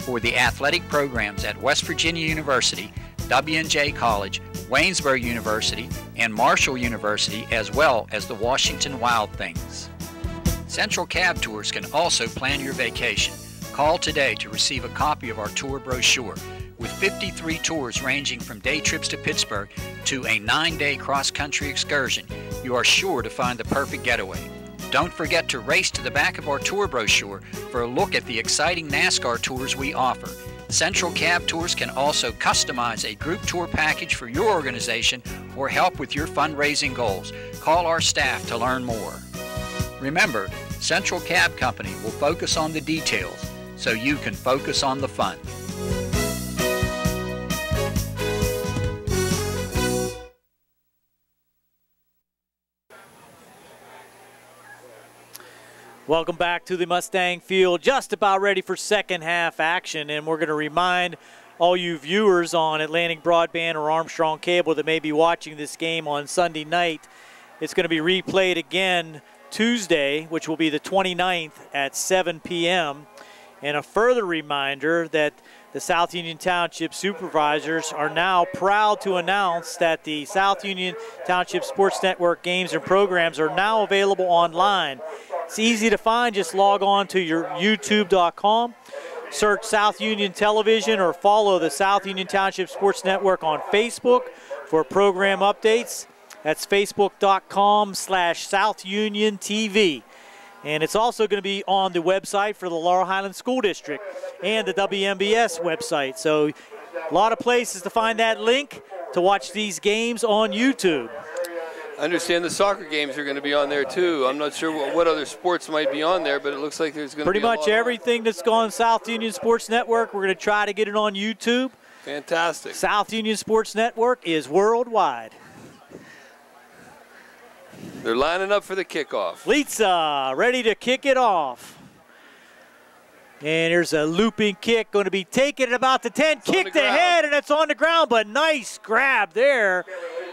for the athletic programs at West Virginia University, W&J College, Waynesboro University, and Marshall University, as well as the Washington Wild Things. Central Cab Tours can also plan your vacation. Call today to receive a copy of our tour brochure. With 53 tours ranging from day trips to Pittsburgh to a 9-day cross-country excursion, you are sure to find the perfect getaway. Don't forget to race to the back of our tour brochure for a look at the exciting NASCAR tours we offer. Central Cab Tours can also customize a group tour package for your organization or help with your fundraising goals. Call our staff to learn more. Remember, Central Cab Company will focus on the details so you can focus on the fun. Welcome back to the Mustang Field, just about ready for second half action, and we're going to remind all you viewers on Atlantic Broadband or Armstrong Cable that may be watching this game on Sunday night, it's going to be replayed again Tuesday, which will be the 29th at 7 p.m. And a further reminder that the South Union Township supervisors are now proud to announce that the South Union Township Sports Network games and programs are now available online. It's easy to find. Just log on to your youtube.com, search South Union Television, or follow the South Union Township Sports Network on Facebook for program updates. That's facebook.com/South Union TV. And it's also going to be on the website for the Laurel Highlands School District and the WMBS website. So a lot of places to find that link to watch these games on YouTube. I understand the soccer games are going to be on there too. I'm not sure what other sports might be on there, but it looks like there's going to be pretty much everything that's gone South Union Sports Network. We're going to try to get it on YouTube. Fantastic. South Union Sports Network is worldwide. They're lining up for the kickoff. Litza ready to kick it off. And here's a looping kick going to be taken at about the 10. Kicked ahead, and it's on the ground, but nice grab there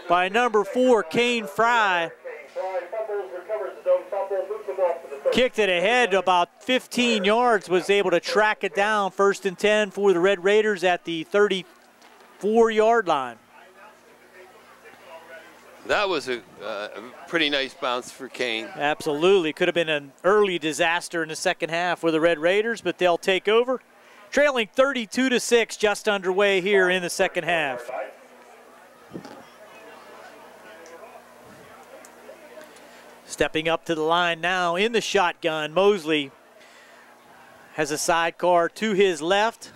by number 4, Kane Fry. Kicked it ahead about 15 yards, was able to track it down. 1st and 10 for the Red Raiders at the 34-yard line. That was a pretty nice bounce for Kane. Absolutely. Could have been an early disaster in the second half for the Red Raiders, but they'll take over. Trailing 32-6, just underway here in the second half. Stepping up to the line now in the shotgun, Mosley has a sidecar to his left.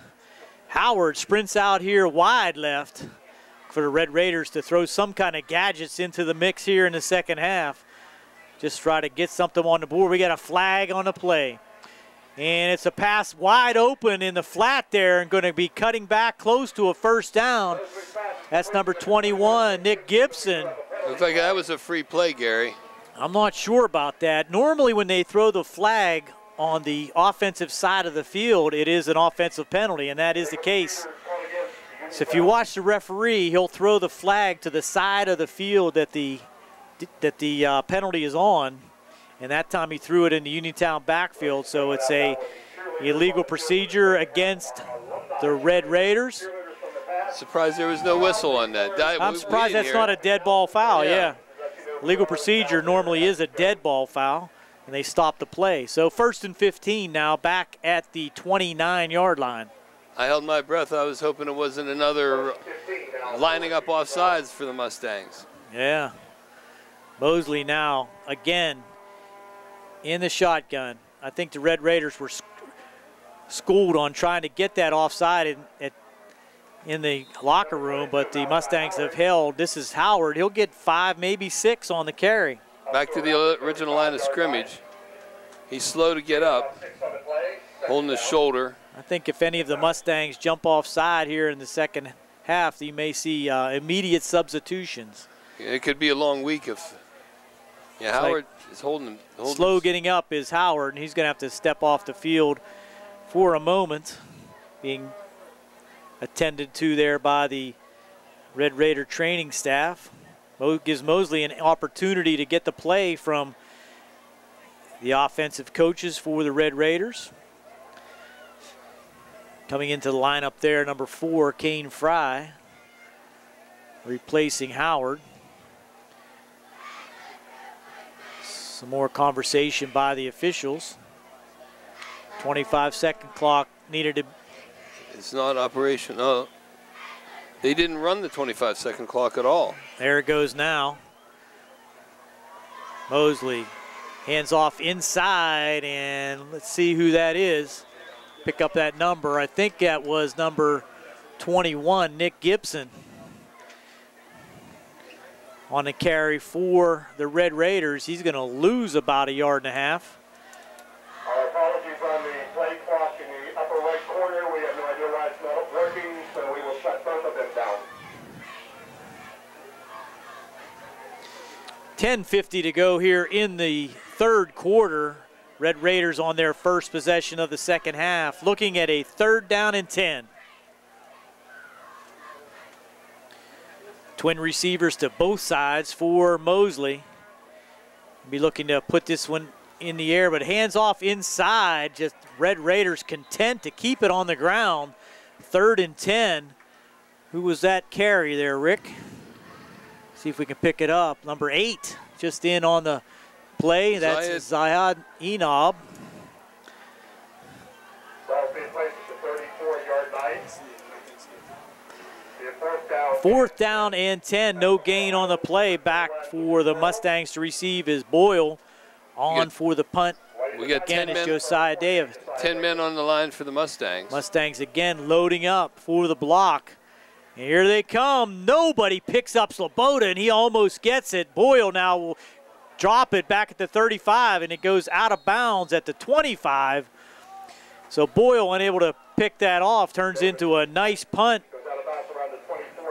Howard sprints out here wide left for the Red Raiders to throw some kind of gadgets into the mix here in the second half. Just try to get something on the board. We got a flag on the play. And it's a pass wide open in the flat there and going to be cutting back close to a first down. That's number 21, Nick Gibson. Looks like that was a free play, Gary. I'm not sure about that. Normally when they throw the flag on the offensive side of the field, it is an offensive penalty, and that is the case. So if you watch the referee, he'll throw the flag to the side of the field that the penalty is on, and that time he threw it in the Uniontown backfield. So it's a illegal procedure against the Red Raiders. Surprised there was no whistle on that. I'm surprised that's not a dead ball foul. Yeah. Legal procedure normally is a dead ball foul, and they stopped the play. So 1st and 15 now, back at the 29-yard line. I held my breath. I was hoping it wasn't another lining up offsides for the Mustangs. Yeah. Mosley now, again, in the shotgun. I think the Red Raiders were schooled on trying to get that offside in the locker room, but the Mustangs have held. This is Howard. He'll get 5, maybe 6 on the carry. Back to the original line of scrimmage. He's slow to get up, holding his shoulder. I think if any of the Mustangs jump offside here in the second half, you may see immediate substitutions. It could be a long week if Howard is holding slow getting up is Howard, and he's going to have to step off the field for a moment, being attended to there by the Red Raider training staff. Gives Mosley an opportunity to get the play from the offensive coaches for the Red Raiders. Coming into the lineup there, number 4, Kane Fry, replacing Howard. Some more conversation by the officials. 25-second clock needed to. It's not operational. They didn't run the 25-second clock at all. There it goes now. Mosley hands off inside, and let's see who that is. Pick up that number. I think that was number 21, Nick Gibson. On the carry for the Red Raiders. He's going to lose about 1.5 yards. Our apologies on the play clock in the upper right corner. We have no idea why it's not working, so we will shut both of them down. 10:50 to go here in the third quarter. Red Raiders on their first possession of the second half, looking at a 3rd down and 10. Twin receivers to both sides for Mosley. Be looking to put this one in the air, but hands off inside. Just Red Raiders content to keep it on the ground. 3rd and 10. Who was that carry there, Rick? See if we can pick it up. Number 8 just in on the play. That's Zayad Enob. Ball being placed at the 34-yard line. 4th down and 10. No gain on the play. Back for the Mustangs to receive is Boyle. On for the punt. We got 10 men. Josiah Davis. 10 men on the line for the Mustangs. Mustangs again loading up for the block. And here they come. Nobody picks up Sloboda, and he almost gets it. Boyle now will drop it back at the 35, and it goes out of bounds at the 25. So Boyle, unable to pick that off, turns into a nice punt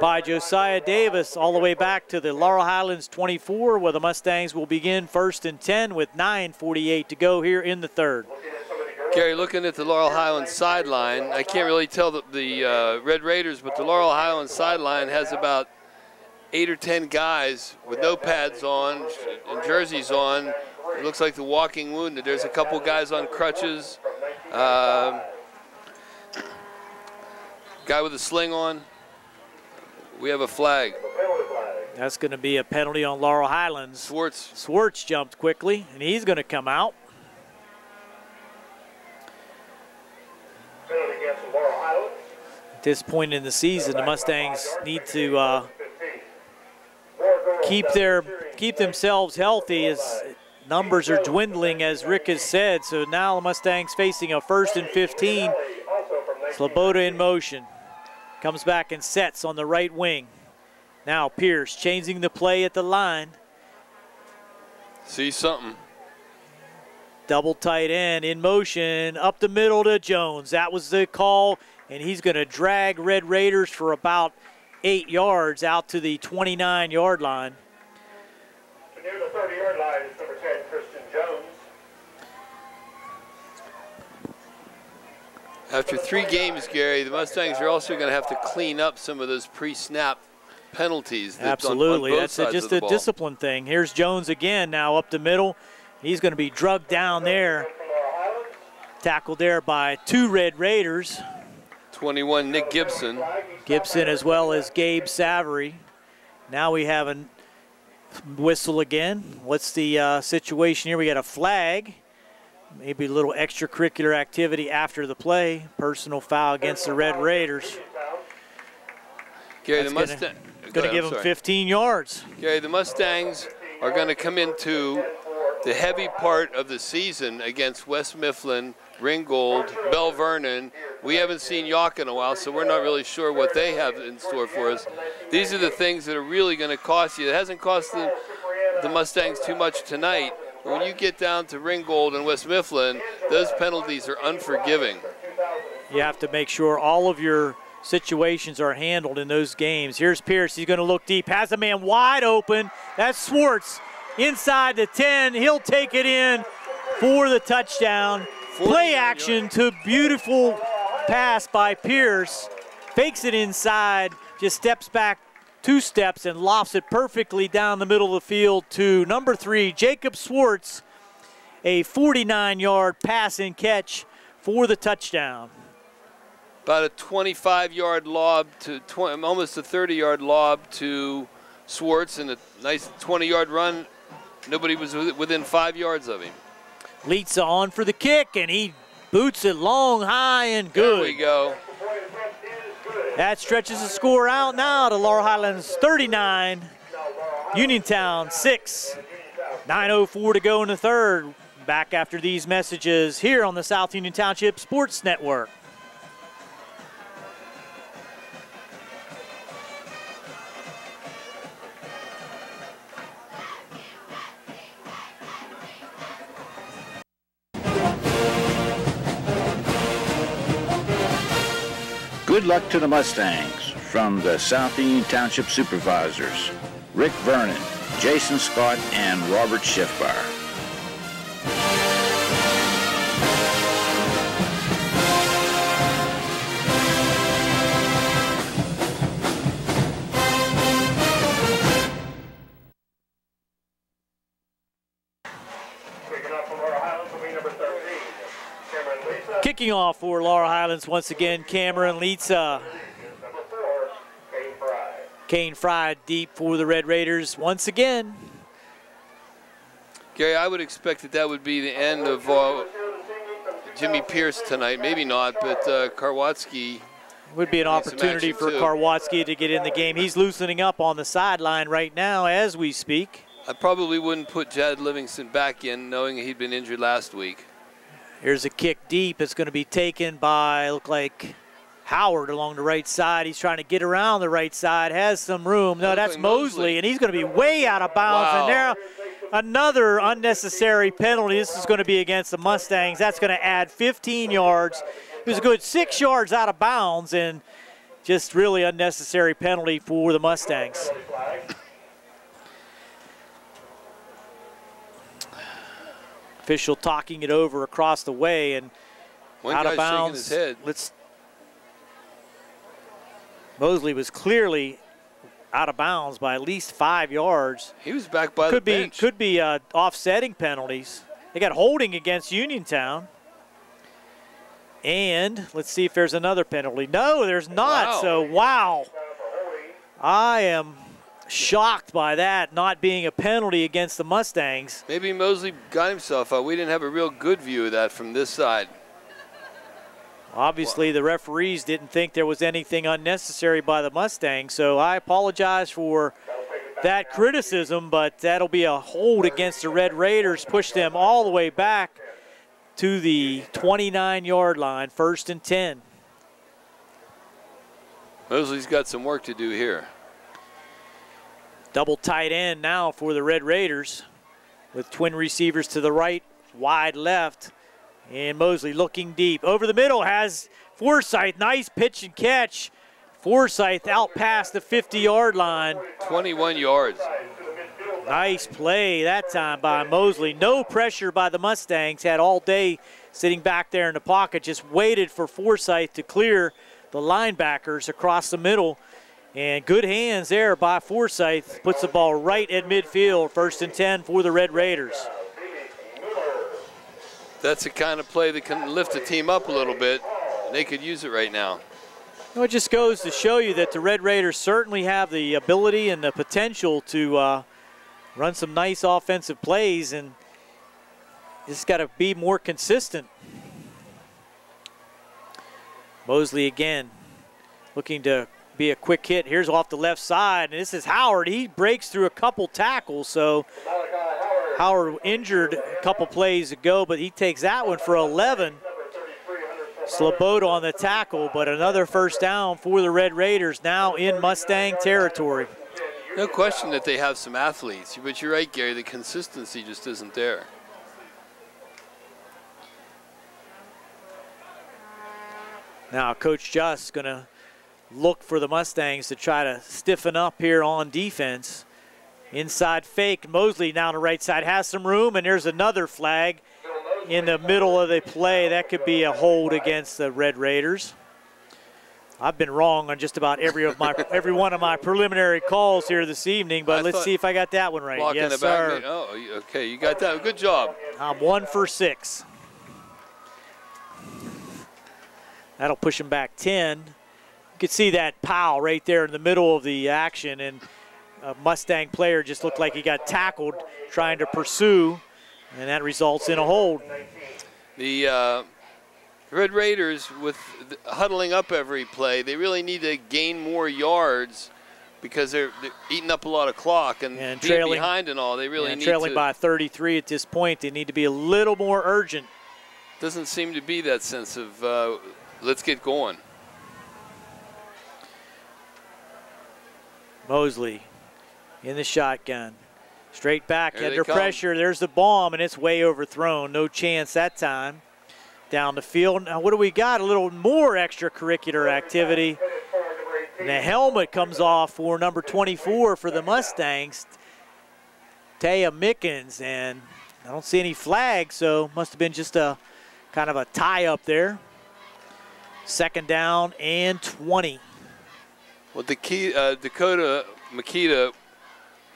by Josiah Davis all the way back to the Laurel Highlands 24, where the Mustangs will begin 1st and 10 with 9:48 to go here in the third. Gary, looking at the Laurel Highlands sideline, I can't really tell the Red Raiders, but the Laurel Highlands sideline has about 8 or 10 guys with no pads on and jerseys on. It looks like the walking wounded. There's a couple guys on crutches. Guy with a sling on. We have a flag. That's going to be a penalty on Laurel Highlands. Swartz jumped quickly, and he's going to come out. At this point in the season, the Mustangs need to keep themselves healthy as numbers are dwindling, as Rick has said. So now the Mustangs facing a 1st and 15. Sloboda in motion. Comes back and sets on the right wing. Now Pierce changing the play at the line. See something. Double tight end in motion, up the middle to Jones. That was the call, and he's going to drag Red Raiders for about 8 yards out to the 29-yard line. Near the 30-yard line is number 10, Christian Jones. After 3 games, Gary, the Mustangs are also going to have to clean up some of those pre-snap penalties. Absolutely, that's just a discipline thing. Here's Jones again, now up the middle. He's going to be drugged down there. Tackled there by 2 Red Raiders. 21, Nick Gibson. Gibson as well as Gabe Savory. Now we have a whistle again. What's the situation here? We got a flag. Maybe a little extracurricular activity after the play. Personal foul against the Red Raiders. Gary, going to give them 15 yards. Gary, the Mustangs are going to come into the heavy part of the season against West Mifflin, Ringgold, Bell Vernon. We haven't seen York in a while, so we're not really sure what they have in store for us. These are the things that are really going to cost you. It hasn't cost the Mustangs too much tonight. When you get down to Ringgold and West Mifflin, those penalties are unforgiving. You have to make sure all of your situations are handled in those games. Here's Pierce. He's going to look deep. Has a man wide open. That's Swartz inside the 10. He'll take it in for the touchdown. Play action to beautiful pass by Pierce. Fakes it inside. Just steps back 2 steps and lofts it perfectly down the middle of the field to number 3, Jacob Swartz. A 49-yard pass and catch for the touchdown. About a 25-yard lob to almost a 30-yard lob to Swartz, and a nice 20-yard run. Nobody was within 5 yards of him. Leitza on for the kick, and he boots it long, high, and good. There we go. That stretches the score out now to Laurel Highlands 39, Uniontown 6. 9:04 to go in the third. Back after these messages here on the South Union Township Sports Network. Good luck to the Mustangs from the South Union Township Supervisors, Rick Vernon, Jason Scott, and Robert Schiffbar. Kicking off for Laurel Highlands once again, Cameron Leitza. Kane Fry deep for the Red Raiders once again. Gary, I would expect that would be the end of Jimmy Pierce tonight. Maybe not, but Karwatsky. Would be an opportunity for Karwatsky to get in the game. He's loosening up on the sideline right now as we speak. I probably wouldn't put Jad Livingston back in, knowing he'd been injured last week. Here's a kick deep. It's going to be taken by, look like, Howard along the right side. He's trying to get around the right side, has some room. No, that's Mosley, and he's going to be way out of bounds. Wow. And there, another unnecessary penalty. This is going to be against the Mustangs. That's going to add 15 yards. It was a good 6 yards out of bounds, and just really unnecessary penalty for the Mustangs. Official talking it over across the way, and out of bounds. Shaking his head. Mosley was clearly out of bounds by at least 5 yards. He was back by the bench. Could be offsetting penalties. They got holding against Uniontown. And let's see if there's another penalty. No, there's not. Wow. So, wow. I am shocked by that not being a penalty against the Mustangs. Maybe Mosley got himself out. We didn't have a real good view of that from this side. Obviously, the referees didn't think there was anything unnecessary by the Mustangs, so I apologize for that criticism, but that'll be a hold against the Red Raiders, push them all the way back to the 29-yard line, 1st and 10. Mosley's got some work to do here. Double tight end now for the Red Raiders with twin receivers to the right, wide left. And Mosley looking deep. Over the middle has Forsyth. Nice pitch and catch. Forsyth out past the 50-yard line. 21 yards. Nice play that time by Mosley. No pressure by the Mustangs. Had all day sitting back there in the pocket. Just waited for Forsyth to clear the linebackers across the middle. And good hands there by Forsyth. Puts the ball right at midfield. 1st and 10 for the Red Raiders. That's the kind of play that can lift the team up a little bit. And they could use it right now. Well, it just goes to show you that the Red Raiders certainly have the ability and the potential to run some nice offensive plays, and just got to be more consistent. Mosley again looking to be a quick hit. Here's off the left side, and this is Howard. He breaks through a couple tackles, so Howard injured a couple plays ago, but he takes that one for 11. Sloboda on the tackle, but another first down for the Red Raiders now in Mustang territory. No question that they have some athletes, but you're right, Gary, the consistency just isn't there. Now Coach Just going to look for the Mustangs to try to stiffen up here on defense. Inside fake. Mosley now on the right side has some room, and there's another flag in the middle of the play. That could be a hold against the Red Raiders. I've been wrong on just about every one of my preliminary calls here this evening, but let's see if I got that one right. Yes, sir. Oh, okay, you got that. Good job. I'm 1 for 6. That'll push him back 10. You could see that pow right there in the middle of the action, and a Mustang player just looked like he got tackled trying to pursue, and that results in a hold. The Red Raiders, with huddling up every play, they really need to gain more yards because they're eating up a lot of clock and being trailing behind and all. They really need trailing to. by 33 at this point. They need to be a little more urgent. Doesn't seem to be that sense of let's get going. Mosley in the shotgun. Straight back, Here under pressure. There's the bomb, and it's way overthrown. No chance that time. Down the field. Now, what do we got? A little more extracurricular activity. And the helmet comes off for number 24 for the Mustangs, Taya Mickens. And I don't see any flags, so must have been just a kind of a tie-up there. Second down and 20. Well, Dakota Makita,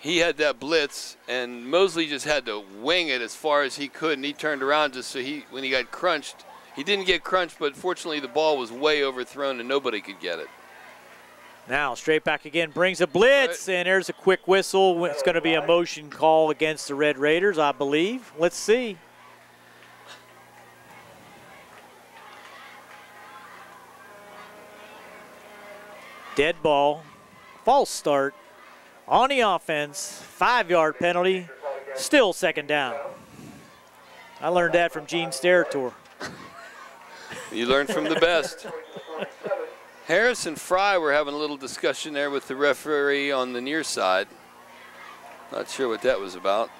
he had that blitz, and Mosley just had to wing it as far as he could, and he turned around just so when he got crunched, he didn't get crunched, but fortunately the ball was way overthrown and nobody could get it. Now straight back again, brings a blitz, and there's a quick whistle. It's going to be a motion call against the Red Raiders, I believe. Let's see. Dead ball, false start on the offense, 5-yard penalty, still second down. I learned that from Gene Sterator. You learn from the best. Harris and Fry were having a little discussion there with the referee on the near side. Not sure what that was about.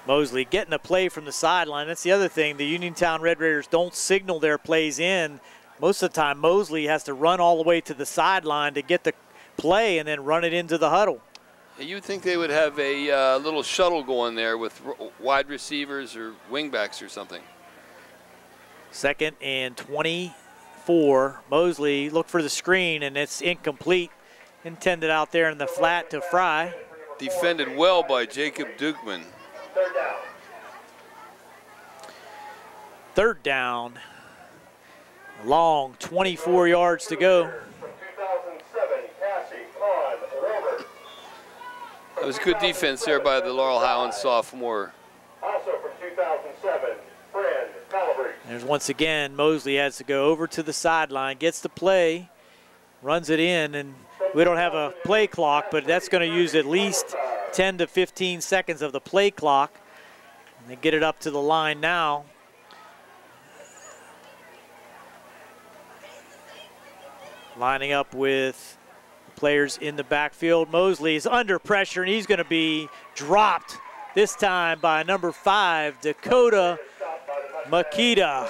Mosley getting a play from the sideline. That's the other thing. The Uniontown Red Raiders don't signal their plays in. Most of the time, Mosley has to run all the way to the sideline to get the play and then run it into the huddle. You would think they would have a little shuttle going there with wide receivers or wingbacks or something. Second and 24. Mosley look for the screen, and it's incomplete. Intended out there in the flat to Fry. Defended well by Jacob Dugman. Third down. Long, 24 yards to go. It was good defense there by the Laurel Highlands sophomore. Also from 2007, Fred Calabrese. There's once again, Mosley has to go over to the sideline, gets the play, runs it in, and we don't have a play clock, but that's going to use at least 10 to 15 seconds of the play clock. And they get it up to the line now. Lining up with players in the backfield. Mosley is under pressure, and he's going to be dropped this time by number 5, Dakota Makita.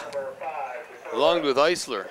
Along with Eisler.